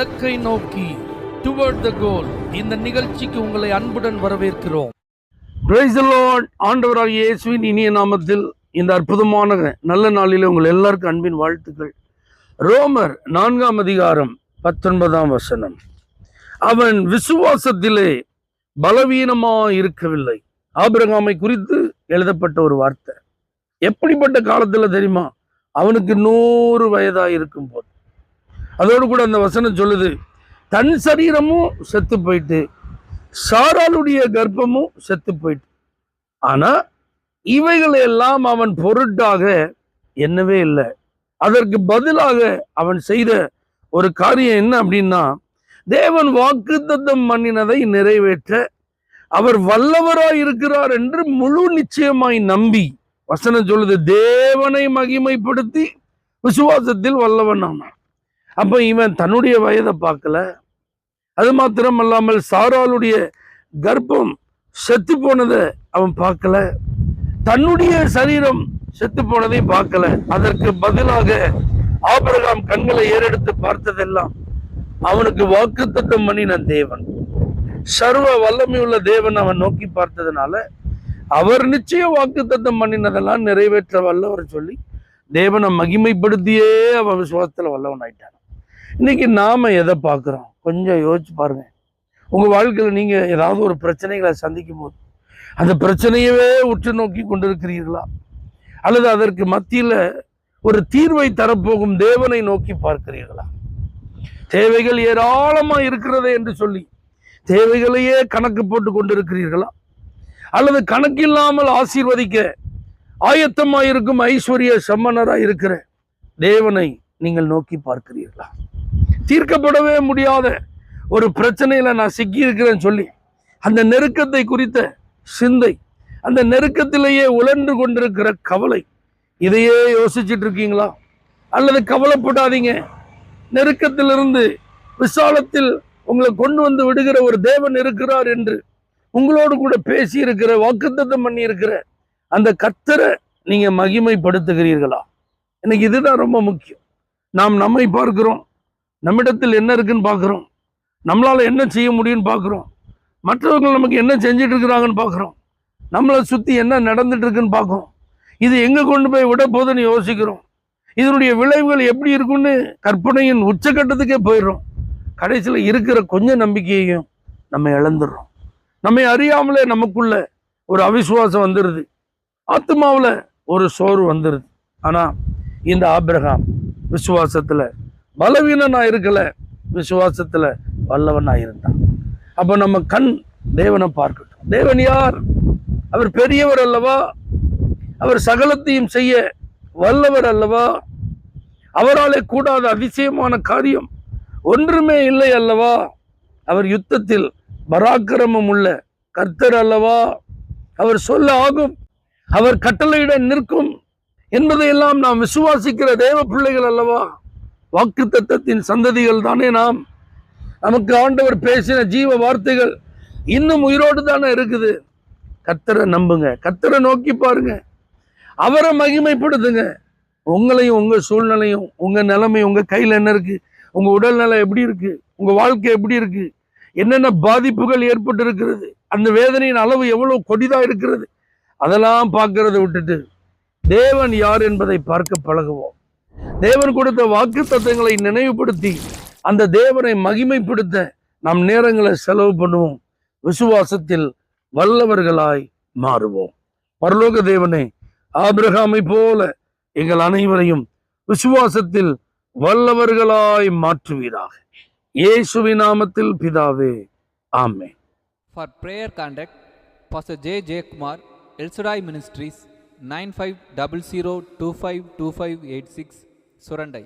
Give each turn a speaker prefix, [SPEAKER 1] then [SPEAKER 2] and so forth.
[SPEAKER 1] இலக்கை நோக்கி டுவர்ட் த கோல் இந்த நிகழ்ச்சிக்கு உங்களை அன்புடன் வரவேற்கிறோம்.
[SPEAKER 2] Praise the Lord. ஆண்டவராகிய இயேசுவின் இனிய நாமத்தில் இந்த அற்புதமான நல்ல நாளிலே உங்கள் எல்லாருக்கும் அன்பின் வாழ்த்துக்கள். ரோமர் 4:19 அவன் விசுவாசத்திலே பலவீனமாக இருக்கவில்லை. ஆபிரகாமை குறித்து எழுதப்பட்ட ஒரு வார்த்தை. எப்படிப்பட்ட காலத்தில் தெரியுமா? அவனுக்கு 100 வயதாக இருக்கும் போது. அதோடு கூட அந்த வசனம் சொல்லுது, தன் சரீரமும் செத்து போயிட்டு, சாராளுடைய கர்ப்பமும் செத்து போயிட்டு. ஆனா இவைகளை எல்லாம் அவன் பொருட்டாக எண்ணவே இல்லை. அதற்கு பதிலாக அவன் செய்த ஒரு காரியம் என்ன அப்படின்னா, தேவன் வாக்குத்தத்தம் பண்ணினதை நிறைவேற்ற அவர் வல்லவராய் இருக்கிறார் என்று முழு நிச்சயமாய் நம்பி, வசனம் சொல்லுது, தேவனை மகிமைப்படுத்தி விசுவாசத்தில் வல்லவன் ஆனான். அப்ப இவன் தன்னுடைய வயதை பார்க்கல. அது மாத்திரம் அல்லாமல் சாராளுடைய கர்ப்பம் செத்து போனதை அவன் பார்க்கல. தன்னுடைய சரீரம் செத்து போனதை பார்க்கல. அதற்கு பதிலாக ஆபிரகாம் கண்களை ஏறெடுத்து பார்த்ததெல்லாம் அவனுக்கு வாக்குத்தத்தம் பண்ணின தேவன், சர்வ வல்லமையுள்ள தேவன் அவன் நோக்கி பார்த்ததுனால அவர் நிச்சயம் வாக்குத்தத்தம் பண்ணினதெல்லாம் நிறைவேற்ற வல்லவர் சொல்லி தேவனை மகிமைப்படுத்தியே அவன் விசுவாசத்துல வல்லவன் ஆயிட்டான். இன்னைக்கு நாம எதை பார்க்கிறோம்? கொஞ்சம் யோசிச்சு பாருங்க. உங்க வாழ்க்கையில் நீங்க ஏதாவது ஒரு பிரச்சனைகளை சந்திக்கும் போது அந்த பிரச்சனையவே உற்று நோக்கி கொண்டிருக்கிறீர்களா? அல்லது அதற்கு மத்தியில ஒரு தீர்வை தரப்போகும் தேவனை நோக்கி பார்க்கிறீர்களா? தேவைகள் ஏராளமா இருக்கிறது என்று சொல்லி தேவைகளையே கணக்கு போட்டு கொண்டிருக்கிறீர்களா? அல்லது கணக்கில்லாமல் ஆசீர்வதிக்க ஆயத்தமாயிருக்கும் ஐஸ்வர்ய சம்மனராய் இருக்கிற தேவனை நீங்கள் நோக்கி பார்க்கிறீர்களா? தீர்க்கப்படவே முடியாத ஒரு பிரச்சனையில நான் சிக்கி இருக்கிறேன்னு சொல்லி அந்த நெருக்கத்தை குறித்த சிந்தை, அந்த நெருக்கத்திலேயே உழன்று கொண்டிருக்கிற கவலை, இதையே யோசிச்சுட்டு இருக்கீங்களா? அல்லது கவலைப்படாதீங்க, நெருக்கத்திலிருந்து விசாலத்தில் உங்களை கொண்டு வந்து விடுகிற ஒரு தேவன் இருக்கிறார் என்று உங்களோடு கூட பேசி இருக்கிற, வாக்குத்தத்தம் பண்ணி இருக்கிற அந்த கர்த்தரை நீங்க மகிமைப்படுத்துகிறீர்களா? எனக்கு இதுதான் ரொம்ப முக்கியம். நாம் நம்மை பார்க்கிறோம், நம்மிடத்தில் என்ன இருக்குன்னு பார்க்குறோம், நம்மளால என்ன செய்ய முடியும்னு பார்க்குறோம், மற்றவர்கள் நமக்கு என்ன செஞ்சுட்டு இருக்கிறாங்கன்னு பார்க்குறோம், நம்மளை சுற்றி என்ன நடந்துட்டு இருக்குன்னு பார்க்குறோம். இது எங்கே கொண்டு போய் விட போதுன்னு யோசிக்கிறோம். இதனுடைய விளைவுகள் எப்படி இருக்குன்னு கற்பனையின் உச்சக்கட்டத்துக்கே போயிடுறோம். கடைசியில் இருக்கிற கொஞ்சம் நம்பிக்கையையும் நம்ம இழந்துடுறோம். நம்மை அறியாமலே நமக்குள்ள ஒரு அவிசுவாசம் வந்துடுது, ஆத்மாவில் ஒரு சோர்வு வந்துடுது. ஆனால் இந்த ஆபிரகாம் விசுவாசத்தில் பலவீனனா இருக்கல, விசுவாசத்தில் வல்லவனா இருந்தான். அப்போ நம்ம கண் தேவனை பார்க்கட்டும். தேவன் யார்? அவர் பெரியவர் அல்லவா? அவர் சகலத்தையும் செய்ய வல்லவர் அல்லவா? அவராலே கூடாத அதிசயமான காரியம் ஒன்றுமே இல்லை அல்லவா? அவர் யுத்தத்தில் பராக்கிரமம் உள்ள கர்த்தர் அல்லவா? அவர் சொல்ல ஆகும், அவர் கட்டளையிட நிற்கும் என்பதையெல்லாம் நாம் விசுவாசிக்கிற தேவ பிள்ளைகள் அல்லவா? வாக்குத்தத்தத்தின் சந்ததிகள் தானே நாம். நமக்கு ஆண்டவர் பேசின ஜீவ வார்த்தைகள் இன்னும் உயிரோடு தானே இருக்குது. கர்த்தரை நம்புங்க, கர்த்தரை நோக்கி பாருங்க, அவரை மகிமைப்படுத்துங்க. உங்களையும் உங்க சூழ்நிலையும் உங்க நிலைமை உங்க கையில் என்ன இருக்கு, உங்க உடல்நிலை எப்படி இருக்கு, உங்க வாழ்க்கை எப்படி இருக்கு, என்னென்ன பாதிப்புகள் ஏற்பட்டு இருக்கிறது, அந்த வேதனையின் அளவு எவ்வளவு கொடிதா இருக்கிறது, அதெல்லாம் பார்க்கறத விட்டுட்டு தேவன் யார் என்பதை பார்க்க பழகுவோம். தேவன் கொடுத்த வாக்கு தத்தங்களை நினைவுபடுத்தி அந்த தேவனை மகிமைப்படுத்த நாம் நேரங்களை செலவு பண்ணுவோம். விசுவாசத்தில் வல்லவர்களாய் மாறுவோம். பரலோக தேவனே, ஆபிரகாமை போல எங்கள் அனைவரையும் விசுவாசத்தில் வல்லவர்களாய் மாற்றுவீராக. இயேசுவின் நாமத்தில் பிதாவே, ஆமென்.
[SPEAKER 3] For prayer contact, Pastor J. J. Kumar, El Shaddai Ministries, 9500252586, Surandai.